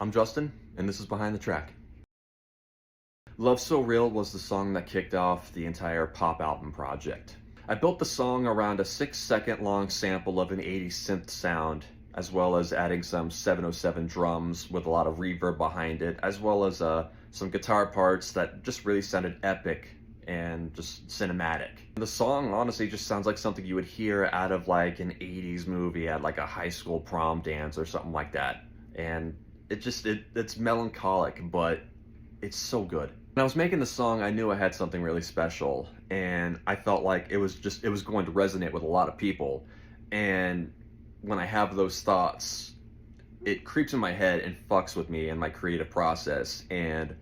I'm Justin, and this is Behind the Track. Love So Real was the song that kicked off the entire pop album project. I built the song around a 6-second long sample of an 80s synth sound, as well as adding some 707 drums with a lot of reverb behind it, as well as some guitar parts that just really sounded epic and just cinematic. The song honestly just sounds like something you would hear out of like an 80s movie at like a high school prom dance or something like that. And it's melancholic, but it's so good. When I was making the song, I knew I had something really special, and I felt like it was going to resonate with a lot of people. And when I have those thoughts, it creeps in my head and fucks with me and my creative process, and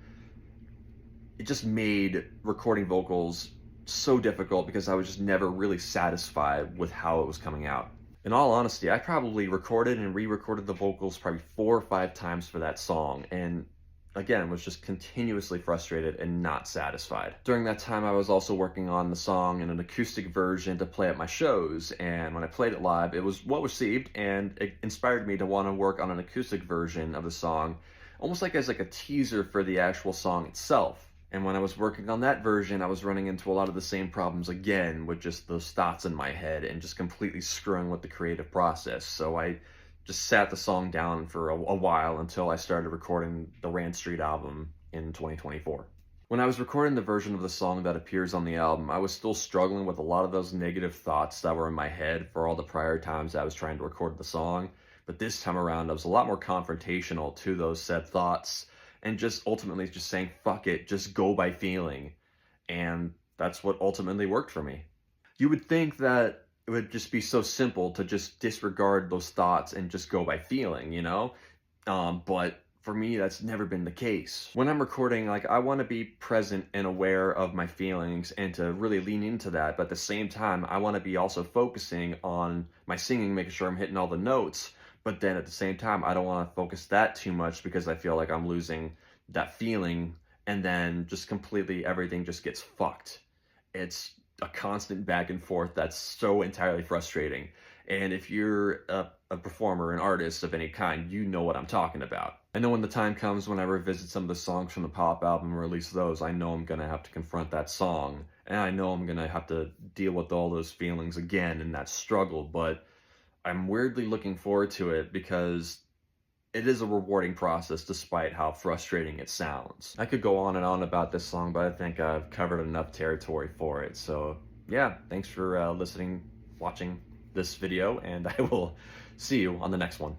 it just made recording vocals so difficult because I was just never really satisfied with how it was coming out. In all honesty, I probably recorded and re-recorded the vocals probably 4 or 5 times for that song, and again, was just continuously frustrated and not satisfied. During that time, I was also working on the song in an acoustic version to play at my shows, and when I played it live, it was well received, and it inspired me to want to work on an acoustic version of the song, almost like as like a teaser for the actual song itself. And when I was working on that version, I was running into a lot of the same problems again with just those thoughts in my head and just completely screwing with the creative process. So I just sat the song down for a while until I started recording the RAND album in 2024. When I was recording the version of the song that appears on the album, I was still struggling with a lot of those negative thoughts that were in my head for all the prior times I was trying to record the song. But this time around, I was a lot more confrontational to those said thoughts, and just ultimately just saying, fuck it, just go by feeling. And that's what ultimately worked for me. You would think that it would just be so simple to just disregard those thoughts and just go by feeling, you know? But for me, that's never been the case. When I'm recording, like, I want to be present and aware of my feelings and to really lean into that. But at the same time, I want to be also focusing on my singing, making sure I'm hitting all the notes. But then at the same time, I don't want to focus that too much because I feel like I'm losing that feeling, and then just completely everything just gets fucked. It's a constant back and forth that's so entirely frustrating. And if you're a performer, an artist of any kind, you know what I'm talking about. I know when the time comes when I revisit some of the songs from the pop album and release those, I know I'm gonna have to confront that song. And I know I'm gonna have to deal with all those feelings again and that struggle, but I'm weirdly looking forward to it because it is a rewarding process despite how frustrating it sounds. I could go on and on about this song, but I think I've covered enough territory for it. So yeah, thanks for listening, watching this video, and I will see you on the next one.